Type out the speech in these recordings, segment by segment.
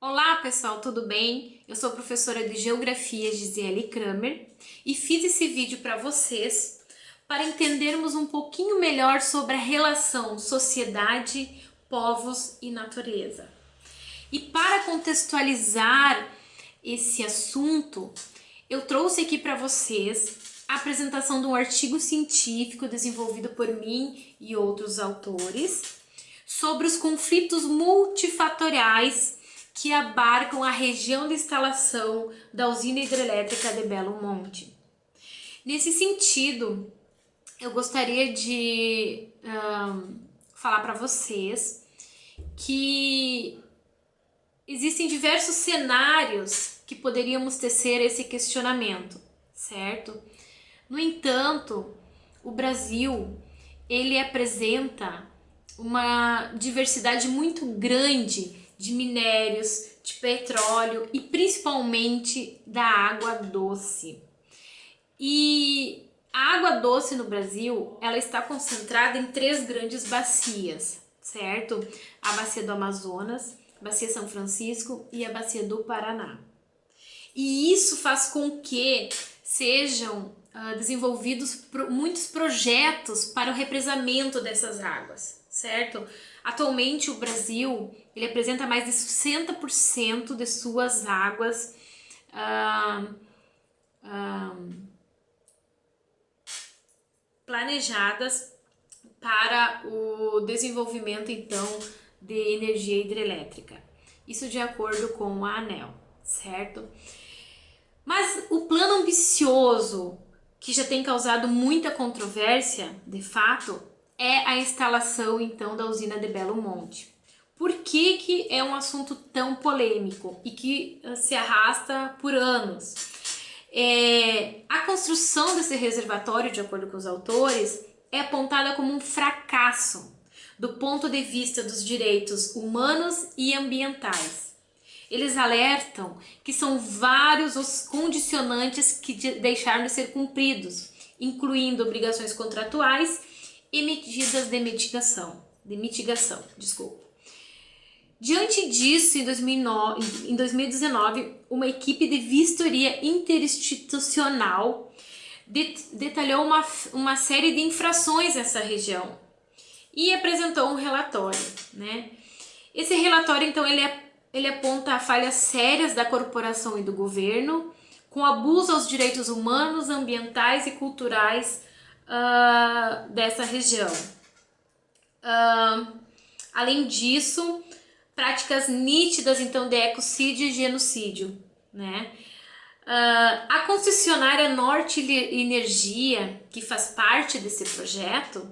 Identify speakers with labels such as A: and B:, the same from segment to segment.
A: Olá pessoal, tudo bem? Eu sou professora de Geografia Gisele Kramer e fiz esse vídeo para vocês para entendermos um pouquinho melhor sobre a relação sociedade, povos e natureza. E para contextualizar esse assunto, eu trouxe aqui para vocês a apresentação de um artigo científico desenvolvido por mim e outros autores sobre os conflitos multifatoriais que abarcam a região de instalação da usina hidrelétrica de Belo Monte. Nesse sentido, eu gostaria de falar para vocês que existem diversos cenários que poderíamos tecer esse questionamento, certo? No entanto, o Brasil, ele apresenta uma diversidade muito grande de minérios, de petróleo e principalmente da água doce. E a água doce no Brasil, ela está concentrada em três grandes bacias, certo? A bacia do Amazonas, a bacia São Francisco e a bacia do Paraná. E isso faz com que sejam desenvolvidos muitos projetos para o represamento dessas águas, certo? Atualmente o Brasil ele apresenta mais de 60% de suas águas planejadas para o desenvolvimento então de energia hidrelétrica. Isso de acordo com a ANEEL, certo? Mas o plano ambicioso que já tem causado muita controvérsia, de fato, é a instalação então da usina de Belo Monte. Por que é um assunto tão polêmico e que se arrasta por anos? A construção desse reservatório, de acordo com os autores, é apontada como um fracasso do ponto de vista dos direitos humanos e ambientais. Eles alertam que são vários os condicionantes que deixaram de ser cumpridos, incluindo obrigações contratuais e medidas de mitigação. Diante disso, em 2019, uma equipe de vistoria interinstitucional detalhou uma série de infrações nessa região e apresentou um relatório, né? Esse relatório, então, ele aponta falhas sérias da corporação e do governo, com abuso aos direitos humanos, ambientais e culturais dessa região. Além disso, práticas nítidas então de ecocídio e genocídio, né? A concessionária Norte Energia, que faz parte desse projeto,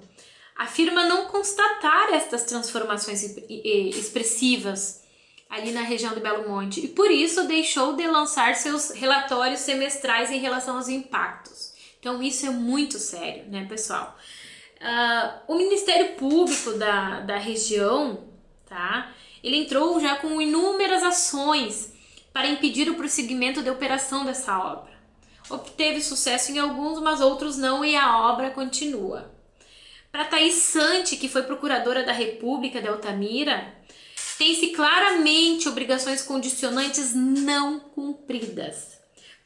A: afirma não constatar estas transformações expressivas ali na região de Belo Monte e por isso deixou de lançar seus relatórios semestrais em relação aos impactos. Então isso é muito sério, né, pessoal? O Ministério Público da região, tá? Ele entrou já com inúmeras ações para impedir o prosseguimento da operação dessa obra. Obteve sucesso em alguns, mas outros não, e a obra continua. Para Thaís Santi, que foi procuradora da República de Altamira, tem-se claramente obrigações condicionantes não cumpridas,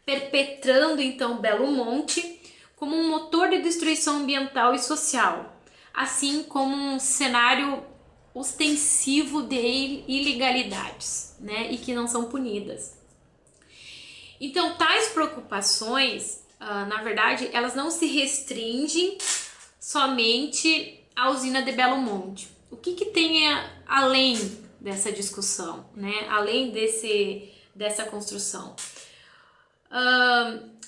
A: perpetrando então Belo Monte como um motor de destruição ambiental e social, assim como um cenário ostensivo de ilegalidades, né, e que não são punidas. Então, tais preocupações, na verdade, elas não se restringem somente à usina de Belo Monte. O que tem além dessa discussão, né? Além dessa construção?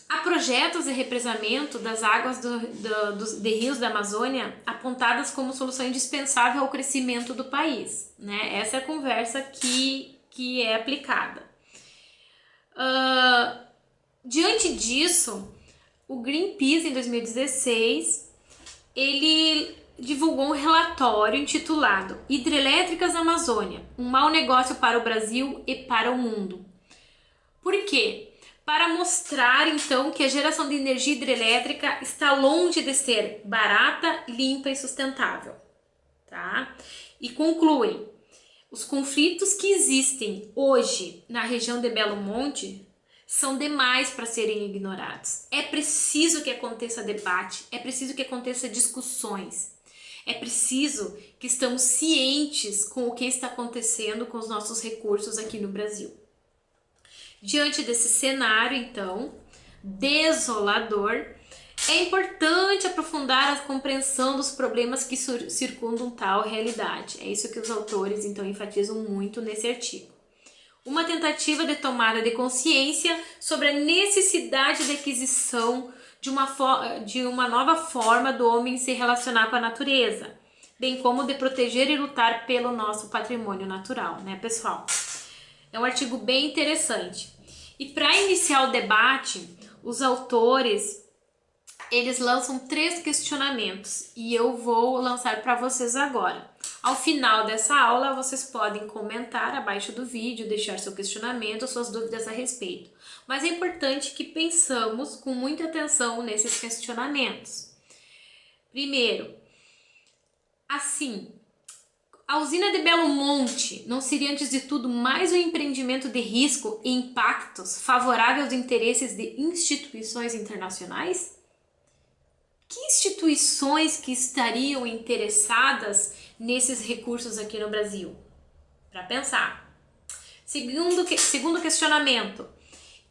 A: Há projetos de represamento das águas de rios da Amazônia apontadas como solução indispensável ao crescimento do país, né? Essa é a conversa que é aplicada. Diante disso, o Greenpeace, em 2016, ele divulgou um relatório intitulado Hidrelétricas na Amazônia, um mau negócio para o Brasil e para o mundo. Por quê? Para mostrar, então, que a geração de energia hidrelétrica está longe de ser barata, limpa e sustentável, tá? E concluem, Os conflitos que existem hoje na região de Belo Monte são demais para serem ignorados. É preciso que aconteça debate, é preciso que aconteça discussões, é preciso que estamos cientes com o que está acontecendo com os nossos recursos aqui no Brasil. Diante desse cenário, então, desolador, é importante aprofundar a compreensão dos problemas que circundam tal realidade. É isso que os autores, então, enfatizam muito nesse artigo. Uma tentativa de tomada de consciência sobre a necessidade de aquisição de uma nova forma do homem se relacionar com a natureza, bem como de proteger e lutar pelo nosso patrimônio natural, né, pessoal? É um artigo bem interessante. E para iniciar o debate, os autores eles lançam 3 questionamentos e eu vou lançar para vocês agora. Ao final dessa aula, vocês podem comentar abaixo do vídeo, deixar seu questionamento, suas dúvidas a respeito. Mas é importante que pensamos com muita atenção nesses questionamentos. Primeiro, assim, a usina de Belo Monte não seria, antes de tudo, mais um empreendimento de risco e impactos favorável aos interesses de instituições internacionais? Que instituições que estariam interessadas nesses recursos aqui no Brasil? Para pensar. Segundo questionamento,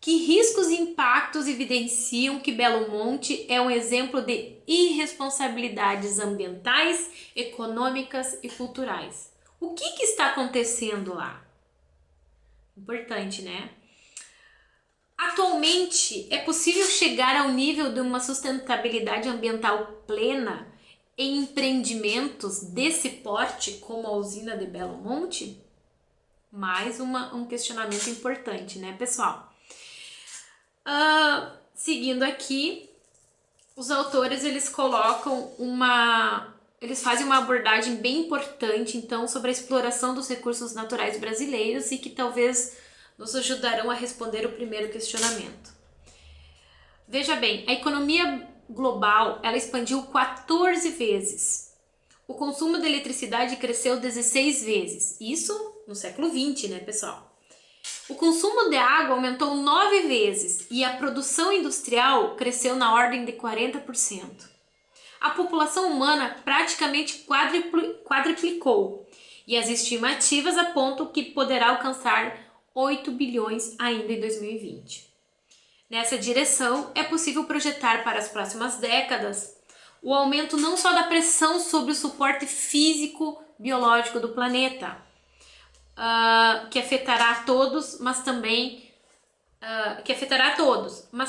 A: que riscos e impactos evidenciam que Belo Monte é um exemplo de irresponsabilidades ambientais, econômicas e culturais? O que está acontecendo lá? Importante, né? Atualmente, é possível chegar ao nível de uma sustentabilidade ambiental plena em empreendimentos desse porte, como a usina de Belo Monte? Mais um questionamento importante, né, pessoal? Seguindo aqui, os autores eles fazem uma abordagem bem importante, então, sobre a exploração dos recursos naturais brasileiros e que talvez nos ajudarão a responder o primeiro questionamento. Veja bem, a economia global ela expandiu 14 vezes. O consumo de eletricidade cresceu 16 vezes. Isso no século 20, né, pessoal? O consumo de água aumentou 9 vezes e a produção industrial cresceu na ordem de 40%. A população humana praticamente quadriplicou e as estimativas apontam que poderá alcançar 8 bilhões ainda em 2020. Nessa direção, é possível projetar para as próximas décadas o aumento não só da pressão sobre o suporte físico biológico do planeta, que afetará a todos, mas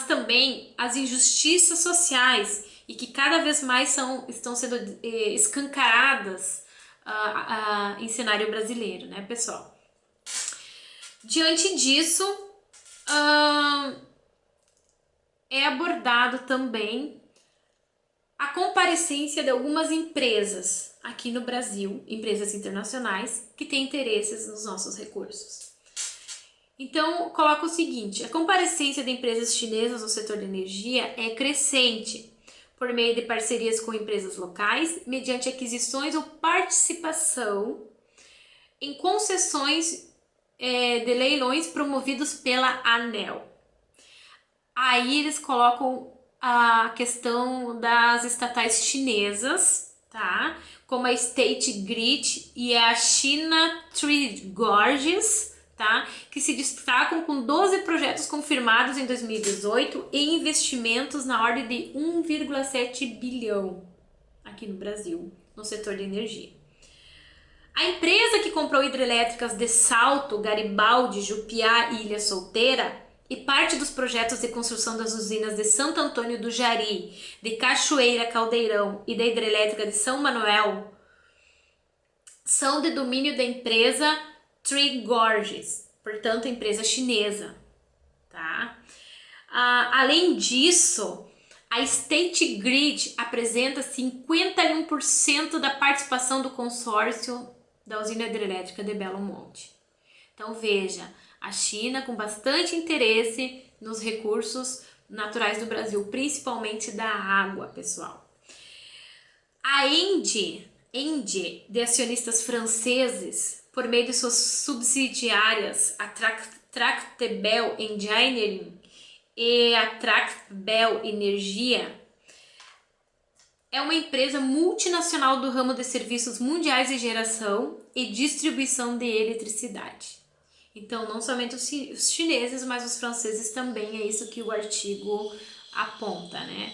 A: também as injustiças sociais e que cada vez mais estão sendo escancaradas em cenário brasileiro, né, pessoal? Diante disso, é abordado também a comparecência de algumas empresas aqui no Brasil, empresas internacionais, que têm interesses nos nossos recursos. Então, coloca o seguinte: a comparecência de empresas chinesas no setor de energia é crescente, por meio de parcerias com empresas locais, mediante aquisições ou participação em concessões de leilões promovidos pela ANEEL. Aí eles colocam a questão das estatais chinesas, tá? Como a State Grid e a China Three Gorges, tá? Que se destacam com 12 projetos confirmados em 2018 e investimentos na ordem de 1,7 bilhão aqui no Brasil, no setor de energia. A empresa que comprou hidrelétricas de Salto, Garibaldi, Jupiá e Ilha Solteira e parte dos projetos de construção das usinas de Santo Antônio do Jari, de Cachoeira Caldeirão e da hidrelétrica de São Manuel são de domínio da empresa Three Gorges, portanto, empresa chinesa, tá? Além disso, a State Grid apresenta 51% da participação do consórcio da usina hidrelétrica de Belo Monte. Então veja, a China com bastante interesse nos recursos naturais do Brasil, principalmente da água, pessoal. A ENGIE, de acionistas franceses, por meio de suas subsidiárias, a Tractebel Engineering e a Tractebel Energia, é uma empresa multinacional do ramo de serviços mundiais de geração e distribuição de eletricidade. Então, não somente os chineses, mas os franceses também, é isso que o artigo aponta, né?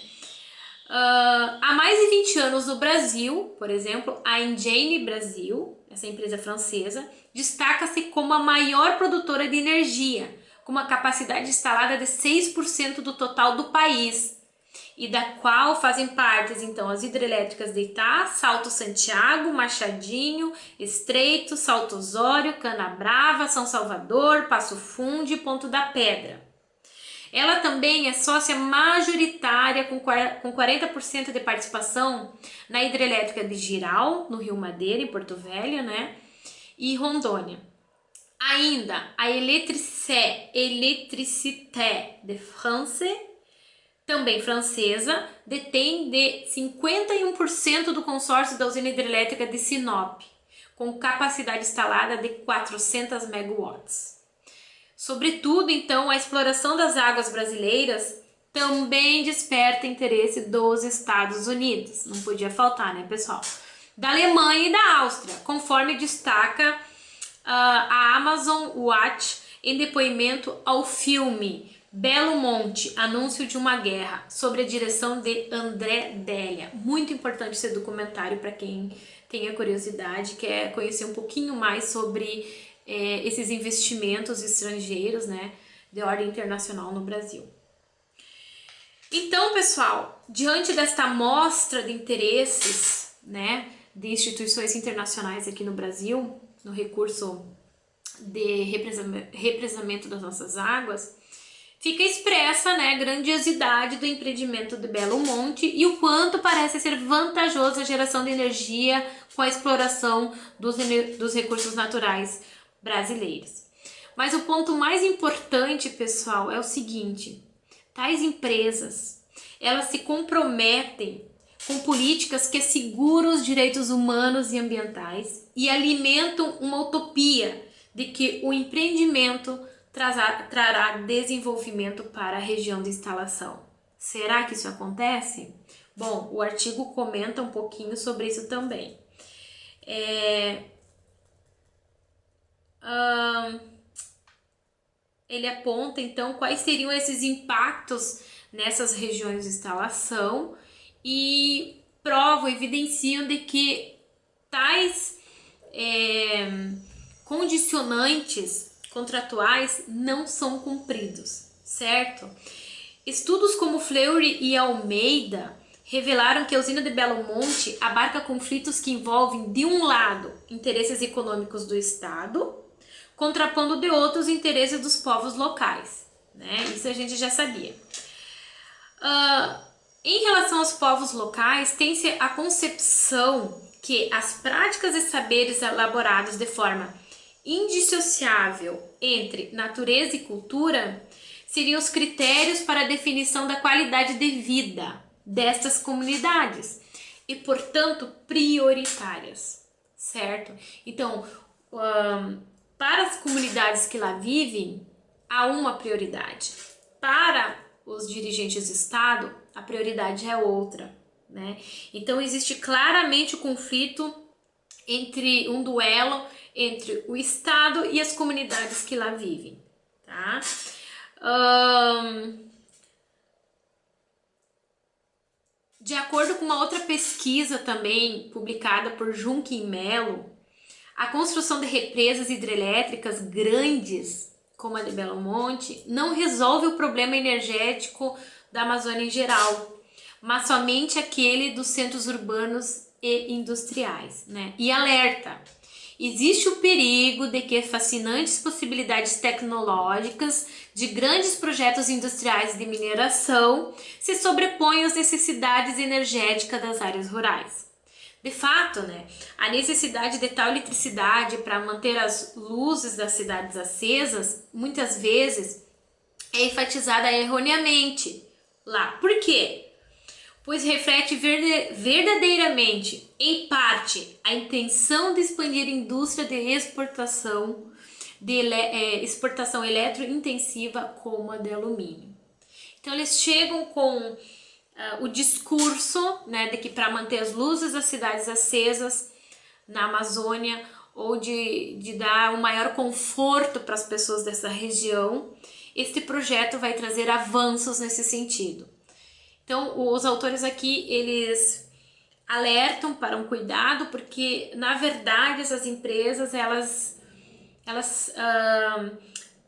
A: Há mais de 20 anos no Brasil, por exemplo, a Engie Brasil, essa empresa francesa, destaca-se como a maior produtora de energia, com uma capacidade instalada de 6% do total do país, e da qual fazem parte, então, as hidrelétricas de Itá, Salto Santiago, Machadinho, Estreito, Salto Osório, Canabrava, São Salvador, Passo Fundo e Ponto da Pedra. Ela também é sócia majoritária com 40% de participação na hidrelétrica de Jirau, no Rio Madeira, em Porto Velho, né? E Rondônia. Ainda a Électricité de France, também francesa, detém de 51% do consórcio da usina hidrelétrica de Sinop, com capacidade instalada de 400 megawatts. Sobretudo, então, a exploração das águas brasileiras também desperta interesse dos Estados Unidos. Não podia faltar, né, pessoal? Da Alemanha e da Áustria, conforme destaca a Amazon Watch em depoimento ao filme Belo Monte, Anúncio de uma Guerra, sobre a direção de André Delia. Muito importante esse documentário para quem tenha curiosidade, quer conhecer um pouquinho mais sobre esses investimentos estrangeiros, né, de ordem internacional no Brasil. Então, pessoal, diante desta amostra de interesses, né, de instituições internacionais aqui no Brasil, no recurso de represamento das nossas águas, fica expressa, né, a grandiosidade do empreendimento de Belo Monte e o quanto parece ser vantajoso a geração de energia com a exploração dos recursos naturais brasileiros. Mas o ponto mais importante, pessoal, é o seguinte: tais empresas, elas se comprometem com políticas que asseguram os direitos humanos e ambientais e alimentam uma utopia de que o empreendimento trará desenvolvimento para a região de instalação. Será que isso acontece? Bom, o artigo comenta um pouquinho sobre isso também. Ele aponta, então, quais seriam esses impactos nessas regiões de instalação e evidenciam de que tais condicionantes contratuais não são cumpridos, certo? Estudos como Fleury e Almeida revelaram que a usina de Belo Monte abarca conflitos que envolvem, de um lado, interesses econômicos do Estado, contrapondo de outros interesses dos povos locais, né? Isso a gente já sabia. Em relação aos povos locais, tem-se a concepção que as práticas e saberes elaborados de forma indissociável entre natureza e cultura seriam os critérios para a definição da qualidade de vida destas comunidades e, portanto, prioritárias, certo? Então, para as comunidades que lá vivem, há uma prioridade. Para os dirigentes do Estado, a prioridade é outra, né? Então, existe claramente o conflito um duelo entre o Estado e as comunidades que lá vivem, tá? De acordo com uma outra pesquisa também publicada por Junquim Melo, a construção de represas hidrelétricas grandes, como a de Belo Monte, não resolve o problema energético da Amazônia em geral, mas somente aquele dos centros urbanos e industriais, né? E alerta: existe o perigo de que fascinantes possibilidades tecnológicas de grandes projetos industriais de mineração se sobreponham às necessidades energéticas das áreas rurais. De fato, né, a necessidade de tal eletricidade para manter as luzes das cidades acesas, muitas vezes, é enfatizada erroneamente lá. Por quê? pois reflete verdadeiramente, em parte, a intenção de expandir a indústria de exportação, exportação eletrointensiva como a de alumínio. Então eles chegam com o discurso, né, de que para manter as luzes das cidades acesas na Amazônia, ou de dar um maior conforto para as pessoas dessa região, este projeto vai trazer avanços nesse sentido. Então, os autores aqui, eles alertam para um cuidado, porque, na verdade, essas empresas, elas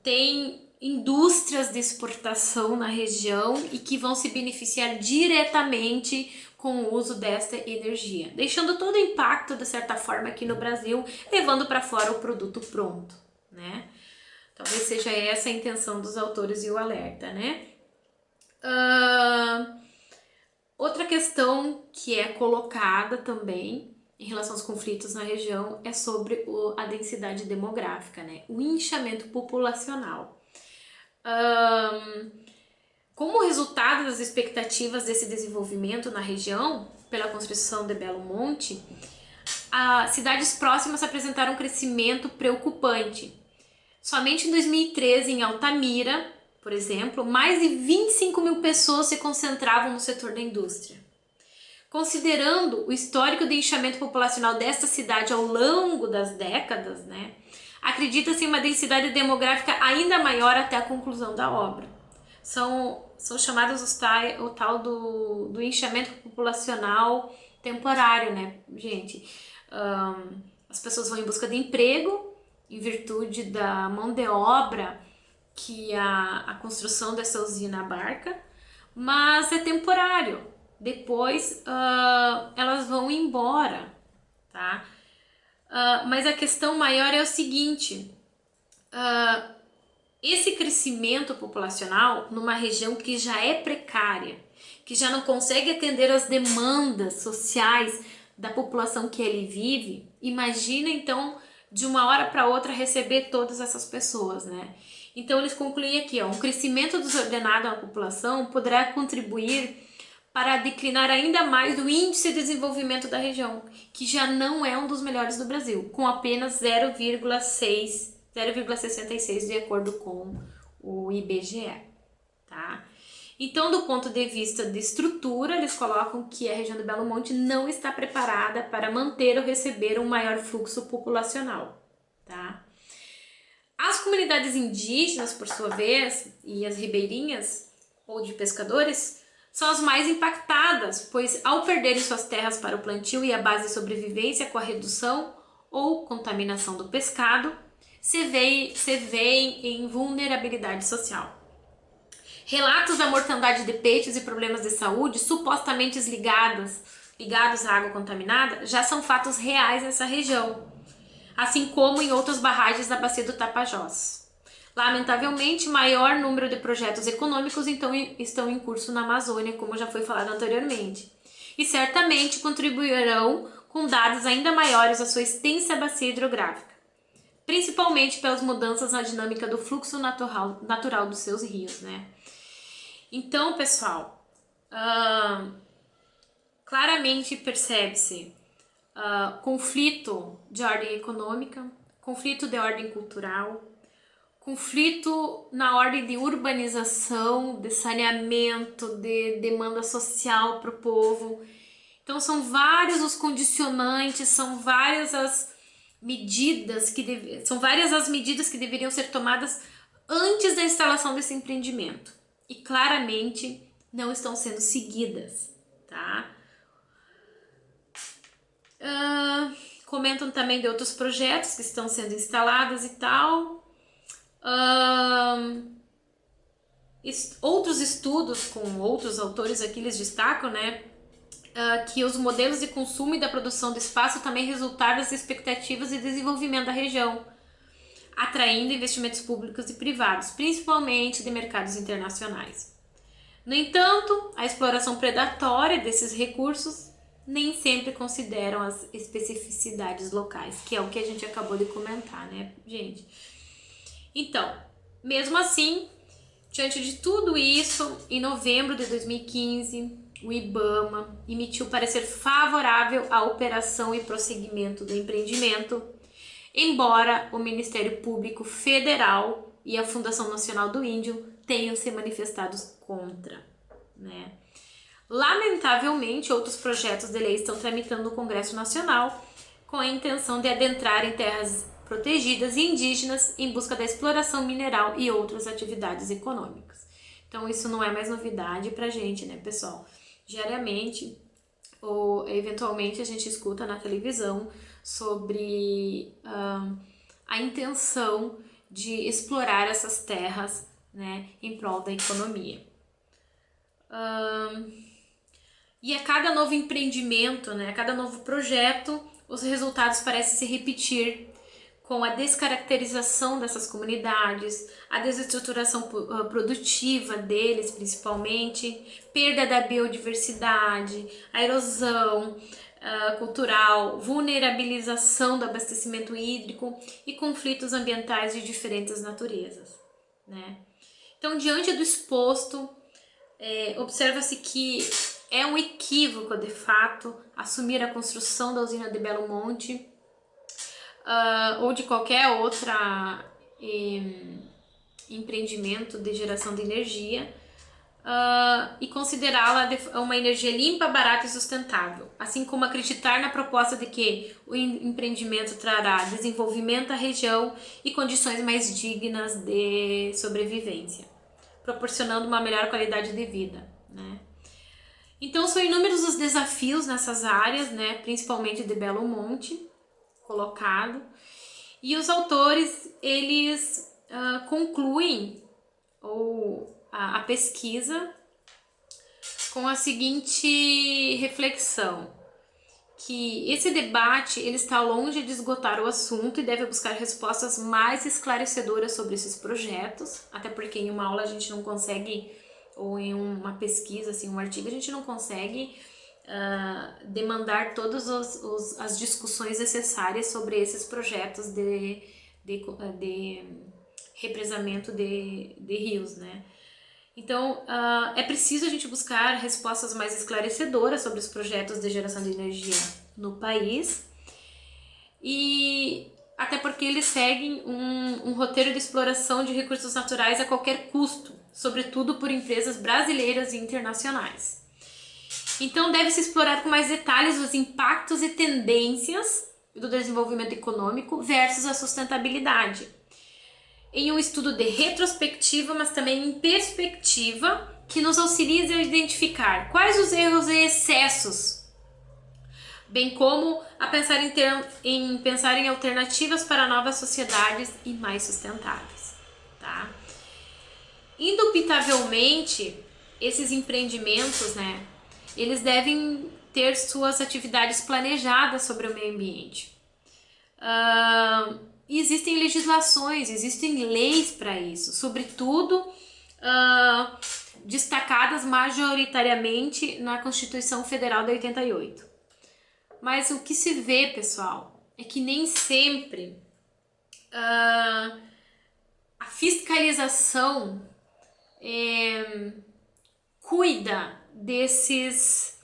A: têm indústrias de exportação na região e que vão se beneficiar diretamente com o uso desta energia, deixando todo o impacto, de certa forma, aqui no Brasil, levando para fora o produto pronto, né? Talvez seja essa a intenção dos autores e o alerta, né? Outra questão que é colocada também em relação aos conflitos na região é sobre a densidade demográfica, né? O inchamento populacional. Como resultado das expectativas desse desenvolvimento na região, pela construção de Belo Monte, as cidades próximas apresentaram um crescimento preocupante. Somente em 2013, em Altamira, por exemplo, mais de 25 mil pessoas se concentravam no setor da indústria. Considerando o histórico de inchamento populacional desta cidade ao longo das décadas, né, acredita-se em uma densidade demográfica ainda maior até a conclusão da obra. São chamados o tal do inchamento populacional temporário, né, gente? As pessoas vão em busca de emprego, em virtude da mão de obra que a construção dessa usina abarca, mas é temporário. Depois elas vão embora, tá? Mas a questão maior é o seguinte: esse crescimento populacional numa região que já é precária, que já não consegue atender às demandas sociais da população que ali vive, imagina então de uma hora para outra receber todas essas pessoas, né? Então eles concluem aqui, um crescimento desordenado na população poderá contribuir para declinar ainda mais o índice de desenvolvimento da região, que já não é um dos melhores do Brasil, com apenas 0,66 de acordo com o IBGE, tá? Então, do ponto de vista de estrutura, eles colocam que a região do Belo Monte não está preparada para manter ou receber um maior fluxo populacional, tá? As comunidades indígenas, por sua vez, e as ribeirinhas ou de pescadores, são as mais impactadas, pois ao perderem suas terras para o plantio e a base de sobrevivência com a redução ou contaminação do pescado, se veem em vulnerabilidade social. Relatos da mortandade de peixes e problemas de saúde supostamente ligados à água contaminada já são fatos reais nessa região, assim como em outras barragens da bacia do Tapajós. Lamentavelmente, maior número de projetos econômicos então estão em curso na Amazônia, como já foi falado anteriormente, e certamente contribuirão com dados ainda maiores à sua extensa bacia hidrográfica, principalmente pelas mudanças na dinâmica do fluxo natural dos seus rios, né? Então, pessoal, claramente percebe-se conflito de ordem econômica, conflito de ordem cultural, conflito na ordem de urbanização, de saneamento, de demanda social para o povo. Então são vários os condicionantes, são várias as medidas que deveriam ser tomadas antes da instalação desse empreendimento. E claramente não estão sendo seguidas, tá? Comentam também de outros projetos que estão sendo instalados e tal. Outros estudos com outros autores aqui eles destacam, né, que os modelos de consumo e da produção de espaço também resultaram das expectativas de desenvolvimento da região, atraindo investimentos públicos e privados, principalmente de mercados internacionais. No entanto, a exploração predatória desses recursos nem sempre consideram as especificidades locais, que é o que a gente acabou de comentar, né, gente? Então, mesmo assim, diante de tudo isso, em novembro de 2015, o IBAMA emitiu parecer favorável à operação e prosseguimento do empreendimento, embora o Ministério Público Federal e a Fundação Nacional do Índio tenham se manifestado contra, né? Lamentavelmente, outros projetos de lei estão tramitando no Congresso Nacional com a intenção de adentrar em terras protegidas e indígenas em busca da exploração mineral e outras atividades econômicas. Então isso não é mais novidade pra gente, né, pessoal? Diariamente ou eventualmente a gente escuta na televisão sobre a intenção de explorar essas terras, né, em prol da economia. E a cada novo empreendimento, né, a cada novo projeto, os resultados parecem se repetir com a descaracterização dessas comunidades, a desestruturação produtiva deles principalmente, perda da biodiversidade, a erosão cultural, vulnerabilização do abastecimento hídrico e conflitos ambientais de diferentes naturezas, né? Então, diante do exposto, observa-se que é um equívoco, de fato, assumir a construção da usina de Belo Monte ou de qualquer outra empreendimento de geração de energia e considerá-la uma energia limpa, barata e sustentável, assim como acreditar na proposta de que o empreendimento trará desenvolvimento à região e condições mais dignas de sobrevivência, proporcionando uma melhor qualidade de vida, né? Então são inúmeros os desafios nessas áreas, né, principalmente de Belo Monte, colocado, e os autores, eles concluem a pesquisa com a seguinte reflexão, que esse debate ele está longe de esgotar o assunto e deve buscar respostas mais esclarecedoras sobre esses projetos, até porque em uma aula a gente não consegue, ou em uma pesquisa, assim, um artigo, a gente não consegue demandar todas as discussões necessárias sobre esses projetos de represamento de rios, né? Então, é preciso a gente buscar respostas mais esclarecedoras sobre os projetos de geração de energia no país, e até porque eles seguem um roteiro de exploração de recursos naturais a qualquer custo, sobretudo por empresas brasileiras e internacionais. Então, deve-se explorar com mais detalhes os impactos e tendências do desenvolvimento econômico versus a sustentabilidade, em um estudo de retrospectiva, mas também em perspectiva, que nos auxilie a identificar quais os erros e excessos, bem como a pensar em alternativas para novas sociedades e mais sustentáveis, tá? Indubitavelmente, esses empreendimentos, né, eles devem ter suas atividades planejadas sobre o meio ambiente. Existem legislações, existem leis para isso, sobretudo destacadas majoritariamente na Constituição Federal de 88. Mas o que se vê, pessoal, é que nem sempre a fiscalização cuida desses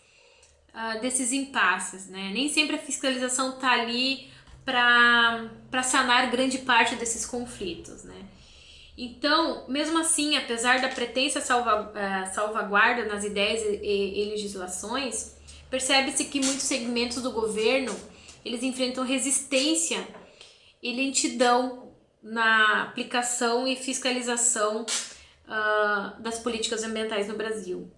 A: impasses, né? Nem sempre a fiscalização está ali para sanar grande parte desses conflitos, né? Então, mesmo assim, apesar da pretensa salvaguarda nas ideias e legislações, percebe-se que muitos segmentos do governo eles enfrentam resistência e lentidão na aplicação e fiscalização das políticas ambientais no Brasil.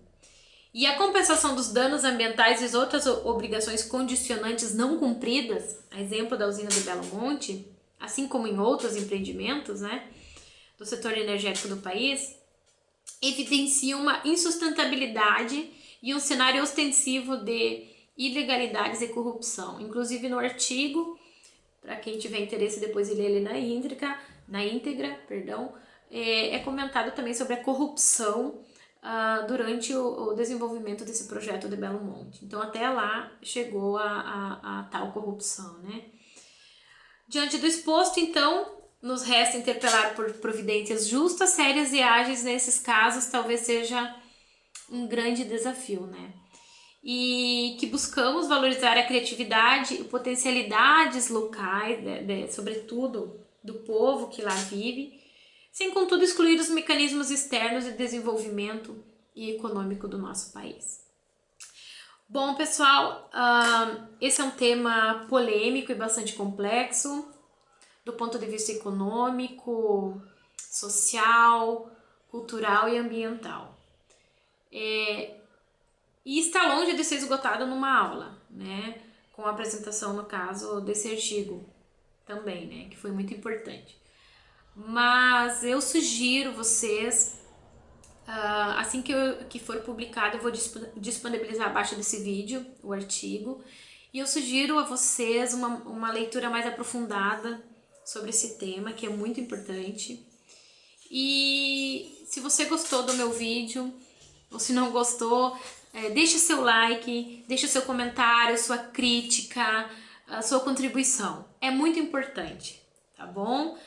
A: E a compensação dos danos ambientais e outras obrigações condicionantes não cumpridas, a exemplo da usina de Belo Monte, assim como em outros empreendimentos, né, do setor energético do país, evidencia uma insustentabilidade e um cenário ostensivo de ilegalidades e corrupção. Inclusive no artigo, para quem tiver interesse depois de ler ele na íntegra, é comentado também sobre a corrupção durante o desenvolvimento desse projeto de Belo Monte. Então até lá chegou a tal corrupção, né? Diante do exposto, então, nos resta interpelar por providências justas, sérias e ágeis nesses casos, talvez seja um grande desafio, né? e que buscamos valorizar a criatividade e potencialidades locais, sobretudo do povo que lá vive, sem contudo excluir os mecanismos externos de desenvolvimento e econômico do nosso país. Bom, pessoal, esse é um tema polêmico e bastante complexo, do ponto de vista econômico, social, cultural e ambiental. E está longe de ser esgotado numa aula, né? Com a apresentação, no caso, desse artigo também, né? Que foi muito importante. Mas eu sugiro vocês, assim que for publicado, eu vou disponibilizar abaixo desse vídeo o artigo. E eu sugiro a vocês uma leitura mais aprofundada sobre esse tema, que é muito importante. E se você gostou do meu vídeo, ou se não gostou, deixe seu like, deixe seu comentário, sua crítica, a sua contribuição. É muito importante, tá bom?